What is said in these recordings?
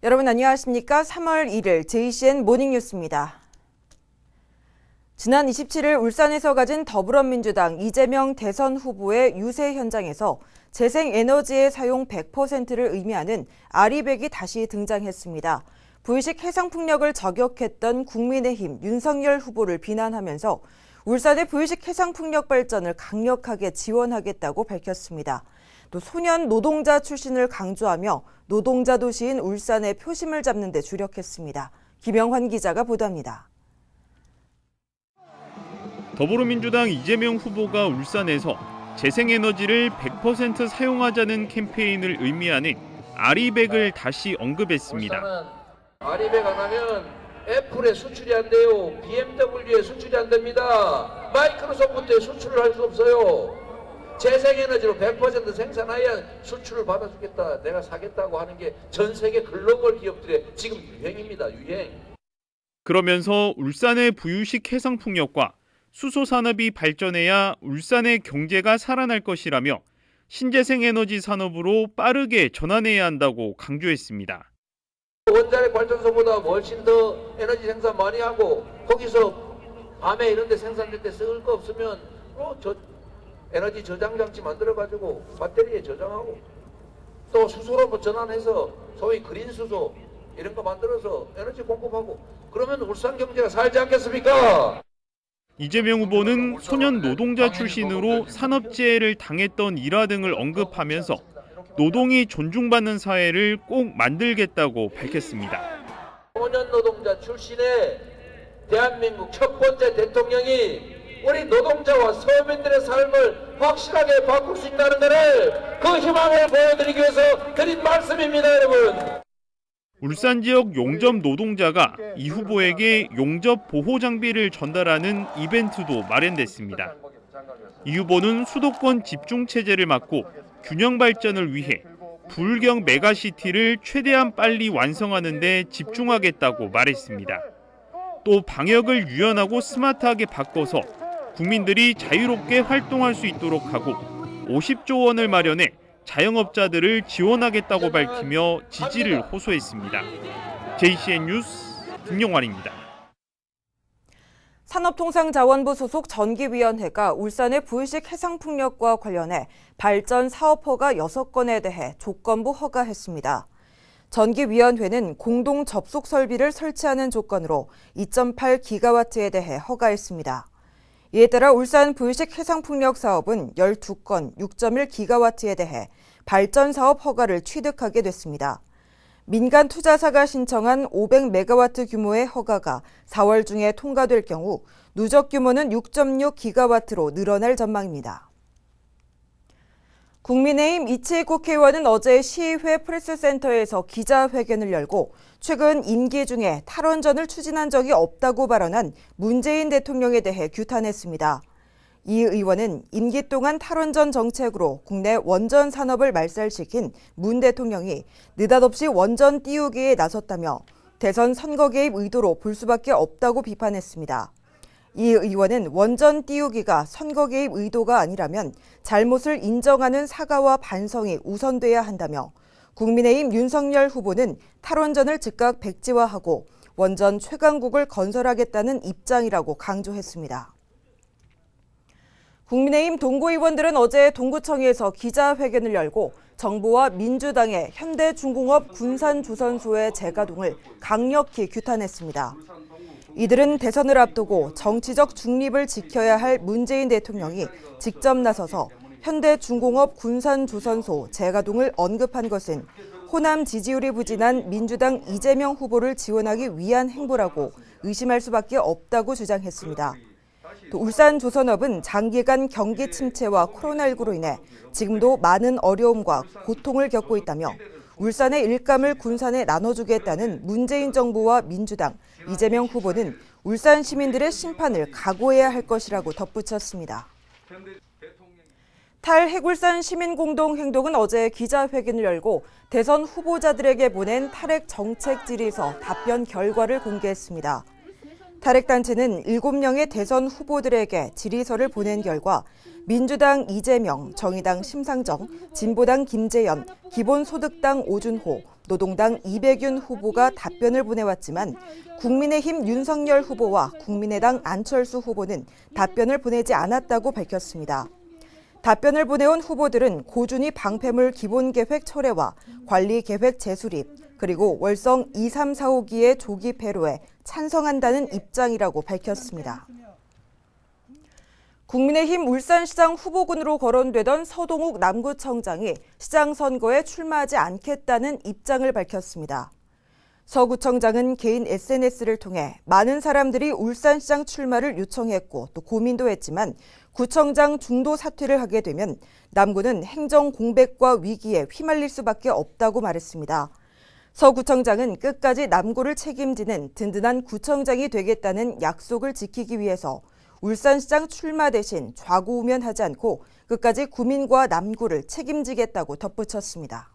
여러분 안녕하십니까? 3월 1일 JCN 모닝뉴스입니다. 지난 27일 울산에서 가진 더불어민주당 이재명 대선 후보의 유세 현장에서 재생에너지의 사용 100%를 의미하는 아리백이 다시 등장했습니다. 부의식 해상풍력을 저격했던 국민의힘 윤석열 후보를 비난하면서 울산의 부의식 해상풍력 발전을 강력하게 지원하겠다고 밝혔습니다. 또 소년 노동자 출신을 강조하며 노동자 도시인 울산의 표심을 잡는 데 주력했습니다. 김영환 기자가 보도합니다. 더불어민주당 이재명 후보가 울산에서 재생에너지를 100% 사용하자는 캠페인을 의미하는 아리백을 다시 언급했습니다. 아리백 안 하면 애플에 수출이 안 돼요. BMW에 수출이 안 됩니다. 마이크로소프트에 수출을 할 수 없어요. 재생에너지로 100% 생산해야 수출을 받아주겠다, 내가 사겠다고 하는 게 전 세계 글로벌 기업들의 지금 유행입니다. 유행. 그러면서 울산의 부유식 해상풍력과 수소산업이 발전해야 울산의 경제가 살아날 것이라며 신재생에너지 산업으로 빠르게 전환해야 한다고 강조했습니다. 원자력 발전소보다 훨씬 더 에너지 생산 많이 하고 거기서 밤에 이런 데 생산될 때 쓸 거 없으면 에너지 저장 장치 만들어가지고 배터리에 저장하고 또 수소로 전환해서 소위 그린 수소 이런 거 만들어서 에너지 공급하고 그러면 울산 경제가 살지 않겠습니까? 이재명 후보는 소년 노동자 출신으로 산업재해를 당했던 일화 등을 언급하면서 노동이 존중받는 사회를 꼭 만들겠다고 밝혔습니다. 소년 노동자 출신의 대한민국 첫 번째 대통령이 우리 노동자와 서민들의 삶을 확실하게 바꿀 수 있다는 것을 그 희망을 보여드리기 위해서 드린 말씀입니다, 여러분. 울산 지역 용접 노동자가 이 후보에게 용접 보호 장비를 전달하는 이벤트도 마련됐습니다. 이 후보는 수도권 집중 체제를 막고 균형 발전을 위해 부울경 메가시티를 최대한 빨리 완성하는 데 집중하겠다고 말했습니다. 또 방역을 유연하고 스마트하게 바꿔서 국민들이 자유롭게 활동할 수 있도록 하고 50조 원을 마련해 자영업자들을 지원하겠다고 밝히며 지지를 호소했습니다. JCN 뉴스 김용환입니다. 산업통상자원부 소속 전기위원회가 울산의 부의식 해상풍력과 관련해 발전 사업 허가 6건에 대해 조건부 허가했습니다. 전기위원회는 공동 접속 설비를 설치하는 조건으로 2.8기가와트에 대해 허가했습니다. 이에 따라 울산 부의식 해상풍력 사업은 12건 6.1기가와트에 대해 발전 사업 허가를 취득하게 됐습니다. 민간 투자사가 신청한 500메가와트 규모의 허가가 4월 중에 통과될 경우 누적 규모는 6.6기가와트로 늘어날 전망입니다. 국민의힘 이채익 국회의원은 어제 시의회 프레스센터에서 기자회견을 열고 최근 임기 중에 탈원전을 추진한 적이 없다고 발언한 문재인 대통령에 대해 규탄했습니다. 이 의원은 임기 동안 탈원전 정책으로 국내 원전 산업을 말살시킨 문 대통령이 느닷없이 원전 띄우기에 나섰다며 대선 선거 개입 의도로 볼 수밖에 없다고 비판했습니다. 이 의원은 원전 띄우기가 선거 개입 의도가 아니라면 잘못을 인정하는 사과와 반성이 우선돼야 한다며 국민의힘 윤석열 후보는 탈원전을 즉각 백지화하고 원전 최강국을 건설하겠다는 입장이라고 강조했습니다. 국민의힘 동구의원들은 어제 동구청에서 기자회견을 열고 정부와 민주당의 현대중공업 군산조선소의 재가동을 강력히 규탄했습니다. 이들은 대선을 앞두고 정치적 중립을 지켜야 할 문재인 대통령이 직접 나서서 현대중공업 군산조선소 재가동을 언급한 것은 호남 지지율이 부진한 민주당 이재명 후보를 지원하기 위한 행보라고 의심할 수밖에 없다고 주장했습니다. 또 울산조선업은 장기간 경기 침체와 코로나19로 인해 지금도 많은 어려움과 고통을 겪고 있다며 울산의 일감을 군산에 나눠주겠다는 문재인 정부와 민주당, 이재명 후보는 울산 시민들의 심판을 각오해야 할 것이라고 덧붙였습니다. 탈해굴산 시민공동행동은 어제 기자회견을 열고 대선 후보자들에게 보낸 탈핵 정책 질의서 답변 결과를 공개했습니다. 탈핵단체는 7명의 대선 후보들에게 질의서를 보낸 결과 민주당 이재명, 정의당 심상정, 진보당 김재현, 기본소득당 오준호, 노동당 이백윤 후보가 답변을 보내왔지만 국민의힘 윤석열 후보와 국민의당 안철수 후보는 답변을 보내지 않았다고 밝혔습니다. 답변을 보내온 후보들은 고준위 방패물 기본계획 철회와 관리계획 재수립, 그리고 월성 2, 3, 4, 5기의 조기 폐로에 찬성한다는 입장이라고 밝혔습니다. 국민의힘 울산시장 후보군으로 거론되던 서동욱 남구청장이 시장 선거에 출마하지 않겠다는 입장을 밝혔습니다. 서 구청장은 개인 SNS를 통해 많은 사람들이 울산시장 출마를 요청했고 또 고민도 했지만 구청장 중도 사퇴를 하게 되면 남구는 행정 공백과 위기에 휘말릴 수밖에 없다고 말했습니다. 서 구청장은 끝까지 남구를 책임지는 든든한 구청장이 되겠다는 약속을 지키기 위해서 울산시장 출마 대신 좌고우면하지 않고 끝까지 구민과 남구를 책임지겠다고 덧붙였습니다.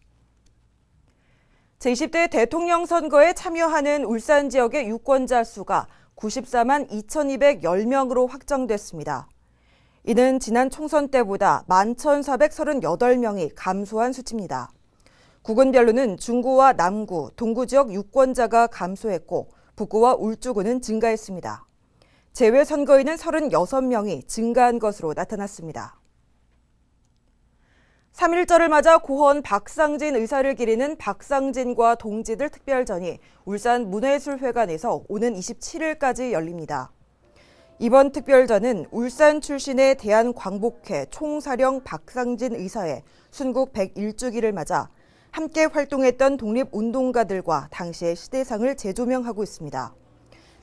제20대 대통령 선거에 참여하는 울산 지역의 유권자 수가 94만 2,210명으로 확정됐습니다. 이는 지난 총선 때보다 11,438명이 감소한 수치입니다. 구군별로는 중구와 남구, 동구 지역 유권자가 감소했고 북구와 울주구는 증가했습니다. 제외 선거인은 36명이 증가한 것으로 나타났습니다. 3.1절을 맞아 고헌 박상진 의사를 기리는 박상진과 동지들 특별전이 울산 문해술회관에서 오는 27일까지 열립니다. 이번 특별전은 울산 출신의 대한광복회 총사령 박상진 의사의 순국 101주기를 맞아 함께 활동했던 독립운동가들과 당시의 시대상을 재조명하고 있습니다.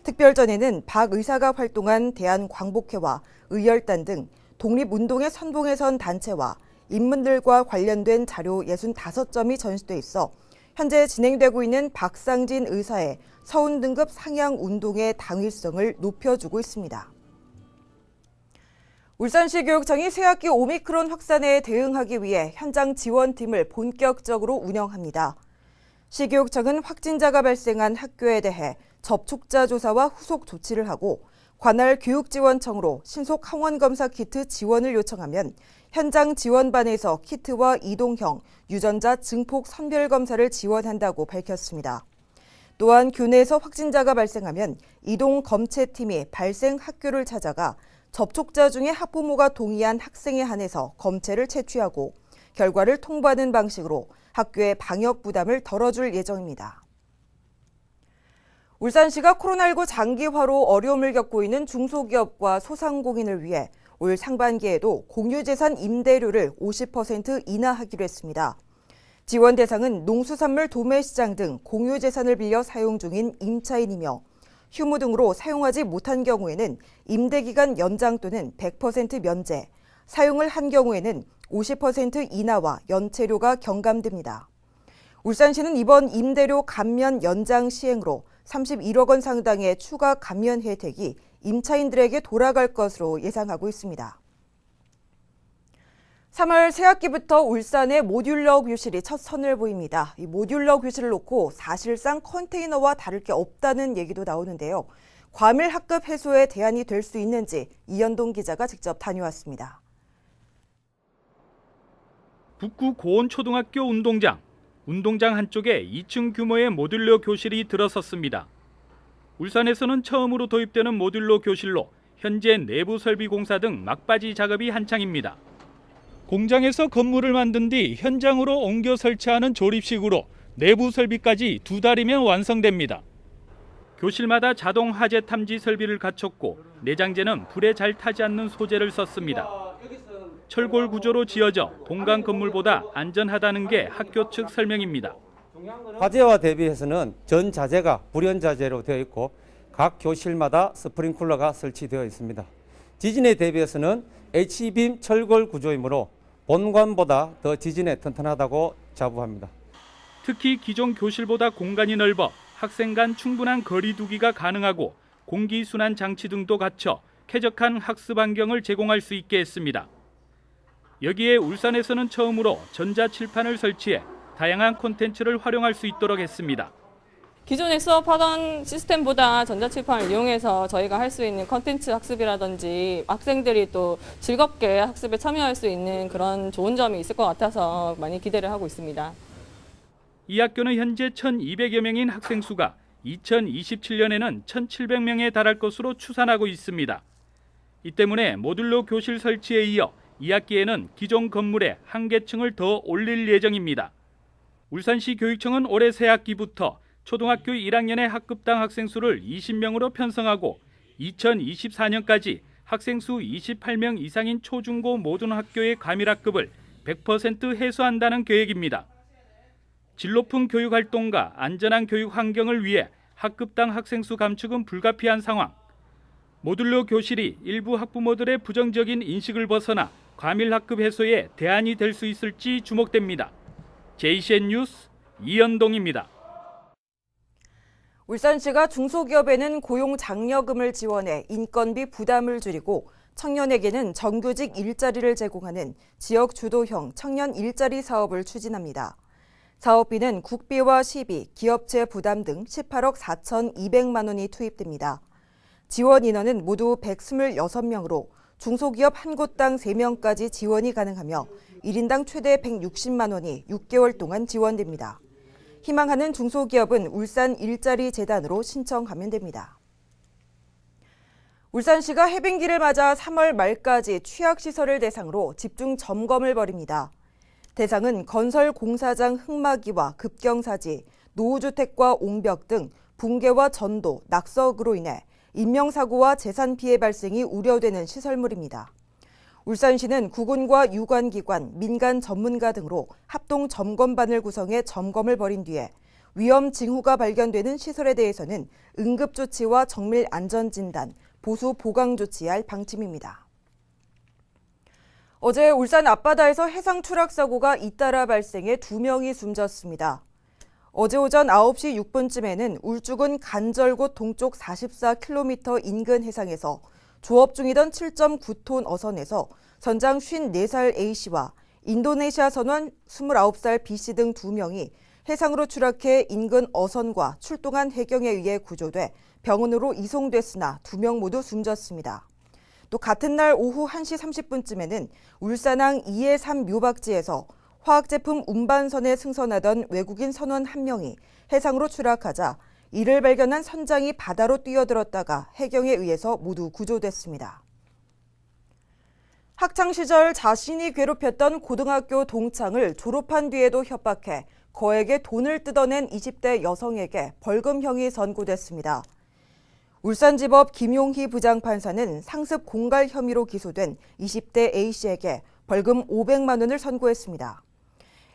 특별전에는 박 의사가 활동한 대한광복회와 의열단 등 독립운동의 선봉에 선 단체와 인물들과 관련된 자료 65점이 전시돼 있어 현재 진행되고 있는 박상진 의사의 서훈 등급 상향 운동의 당위성을 높여주고 있습니다. 울산시 교육청이 새학기 오미크론 확산에 대응하기 위해 현장 지원팀을 본격적으로 운영합니다. 시교육청은 확진자가 발생한 학교에 대해 접촉자 조사와 후속 조치를 하고 관할 교육지원청으로 신속 항원검사 키트 지원을 요청하면 현장 지원반에서 키트와 이동형 유전자 증폭 선별검사를 지원한다고 밝혔습니다. 또한 교내에서 확진자가 발생하면 이동검체팀이 발생 학교를 찾아가 접촉자 중에 학부모가 동의한 학생에 한해서 검체를 채취하고 결과를 통보하는 방식으로 학교의 방역 부담을 덜어줄 예정입니다. 울산시가 코로나19 장기화로 어려움을 겪고 있는 중소기업과 소상공인을 위해 올 상반기에도 공유재산 임대료를 50% 인하하기로 했습니다. 지원 대상은 농수산물 도매시장 등 공유재산을 빌려 사용 중인 임차인이며 휴무 등으로 사용하지 못한 경우에는 임대기간 연장 또는 100% 면제, 사용을 한 경우에는 50% 인하와 연체료가 경감됩니다. 울산시는 이번 임대료 감면 연장 시행으로 31억 원 상당의 추가 감면 혜택이 임차인들에게 돌아갈 것으로 예상하고 있습니다. 3월 새학기부터 울산의 모듈러 교실이 첫 선을 보입니다. 이 모듈러 교실을 놓고 사실상 컨테이너와 다를 게 없다는 얘기도 나오는데요. 과밀 학급 해소에 대안이 될 수 있는지 이현동 기자가 직접 다녀왔습니다. 북구 고원초등학교 운동장 한쪽에 2층 규모의 모듈러 교실이 들어섰습니다. 울산에서는 처음으로 도입되는 모듈러 교실로 현재 내부 설비 공사 등 막바지 작업이 한창입니다. 공장에서 건물을 만든 뒤 현장으로 옮겨 설치하는 조립식으로 내부 설비까지 2달이면 완성됩니다. 교실마다 자동 화재 탐지 설비를 갖췄고 내장재는 불에 잘 타지 않는 소재를 썼습니다. 철골 구조로 지어져 본관 건물보다 안전하다는 게 학교 측 설명입니다. 화재와 대비해서는 전 자재가 불연자재로 되어 있고 각 교실마다 스프링쿨러가 설치되어 있습니다. 지진에 대비해서는 H빔 철골 구조이므로 본관보다 더 지진에 튼튼하다고 자부합니다. 특히 기존 교실보다 공간이 넓어 학생 간 충분한 거리 두기가 가능하고 공기순환 장치 등도 갖춰 쾌적한 학습 환경을 제공할 수 있게 했습니다. 여기에 울산에서는 처음으로 전자칠판을 설치해 다양한 콘텐츠를 활용할 수 있도록 했습니다. 기존에 수업하던 시스템보다 전자칠판을 이용해서 저희가 할 수 있는 컨텐츠 학습이라든지 학생들이 또 즐겁게 학습에 참여할 수 있는 그런 좋은 점이 있을 것 같아서 많이 기대를 하고 있습니다. 이 학교는 현재 1,200여 명인 학생 수가 2027년에는 1,700명에 달할 것으로 추산하고 있습니다. 이 때문에 모듈러 교실 설치에 이어 2학기에는 기존 건물의 한 개층을 더 올릴 예정입니다. 울산시 교육청은 올해 새 학기부터 초등학교 1학년의 학급당 학생 수를 20명으로 편성하고 2024년까지 학생 수 28명 이상인 초중고 모든 학교의 과밀학급을 100% 해소한다는 계획입니다. 질 높은 교육 활동과 안전한 교육 환경을 위해 학급당 학생 수 감축은 불가피한 상황. 모듈러 교실이 일부 학부모들의 부정적인 인식을 벗어나 과밀학급 해소에 대안이 될 수 있을지 주목됩니다. JCN 뉴스 이현동입니다. 울산시가 중소기업에는 고용 장려금을 지원해 인건비 부담을 줄이고 청년에게는 정규직 일자리를 제공하는 지역 주도형 청년 일자리 사업을 추진합니다. 사업비는 국비와 시비, 기업체 부담 등 18억 4,200만 원이 투입됩니다. 지원 인원은 모두 126명으로 중소기업 한 곳당 3명까지 지원이 가능하며 1인당 최대 160만 원이 6개월 동안 지원됩니다. 희망하는 중소기업은 울산 일자리 재단으로 신청하면 됩니다. 울산시가 해빙기를 맞아 3월 말까지 취약시설을 대상으로 집중 점검을 벌입니다. 대상은 건설 공사장 흙막이와 급경사지, 노후주택과 옹벽 등 붕괴와 전도, 낙석으로 인해 인명사고와 재산 피해 발생이 우려되는 시설물입니다. 울산시는 구군과 유관기관, 민간 전문가 등으로 합동 점검반을 구성해 점검을 벌인 뒤에 위험 징후가 발견되는 시설에 대해서는 응급조치와 정밀 안전진단, 보수 보강 조치할 방침입니다. 어제 울산 앞바다에서 해상 추락 사고가 잇따라 발생해 2명이 숨졌습니다. 어제 오전 9시 6분쯤에는 울주군 간절곶 동쪽 44km 인근 해상에서 조업 중이던 7.9톤 어선에서 선장 54살 A씨와 인도네시아 선원 29살 B씨 등 2명이 해상으로 추락해 인근 어선과 출동한 해경에 의해 구조돼 병원으로 이송됐으나 2명 모두 숨졌습니다. 또 같은 날 오후 1시 30분쯤에는 울산항 2-3 묘박지에서 화학제품 운반선에 승선하던 외국인 선원 1명이 해상으로 추락하자 이를 발견한 선장이 바다로 뛰어들었다가 해경에 의해서 모두 구조됐습니다. 학창시절 자신이 괴롭혔던 고등학교 동창을 졸업한 뒤에도 협박해 거액의 돈을 뜯어낸 20대 여성에게 벌금형이 선고됐습니다. 울산지법 김용희 부장판사는 상습 공갈 혐의로 기소된 20대 A씨에게 벌금 500만 원을 선고했습니다.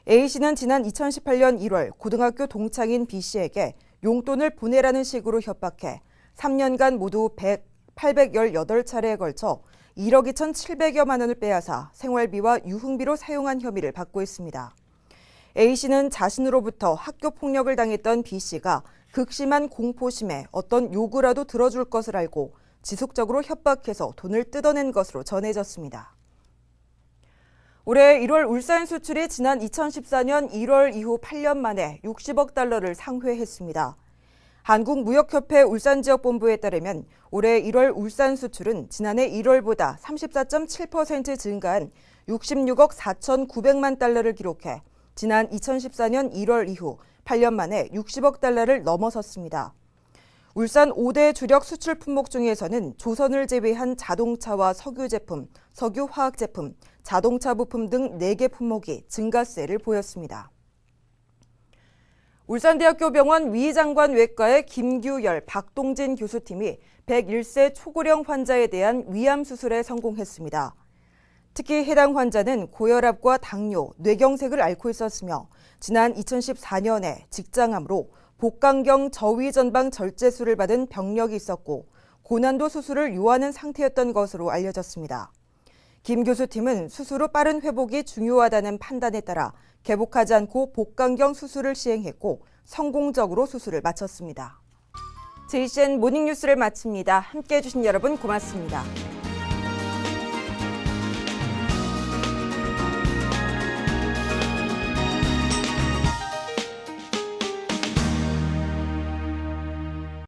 A씨는 지난 2018년 1월 고등학교 동창인 B씨에게 용돈을 보내라는 식으로 협박해 3년간 모두 818차례에 걸쳐 1억 2,700여만 원을 빼앗아 생활비와 유흥비로 사용한 혐의를 받고 있습니다. A씨는 자신으로부터 학교 폭력을 당했던 B씨가 극심한 공포심에 어떤 요구라도 들어줄 것을 알고 지속적으로 협박해서 돈을 뜯어낸 것으로 전해졌습니다. 올해 1월 울산 수출이 지난 2014년 1월 이후 8년 만에 60억 달러를 상회했습니다. 한국무역협회 울산지역본부에 따르면 올해 1월 울산 수출은 지난해 1월보다 34.7% 증가한 66억 4,900만 달러를 기록해 지난 2014년 1월 이후 8년 만에 60억 달러를 넘어섰습니다. 울산 5대 주력 수출 품목 중에서는 조선을 제외한 자동차와 석유 제품, 석유 화학 제품, 자동차 부품 등 4개 품목이 증가세를 보였습니다. 울산대학교 병원 위장관 외과의 김규열, 박동진 교수팀이 101세 초고령 환자에 대한 위암 수술에 성공했습니다. 특히 해당 환자는 고혈압과 당뇨, 뇌경색을 앓고 있었으며 지난 2014년에 직장암으로 복강경 저위전방 절제술을 받은 병력이 있었고 고난도 수술을 요하는 상태였던 것으로 알려졌습니다. 김 교수팀은 수술 후 빠른 회복이 중요하다는 판단에 따라 개복하지 않고 복강경 수술을 시행했고 성공적으로 수술을 마쳤습니다. JCN 모닝뉴스를 마칩니다. 함께해 주신 여러분 고맙습니다.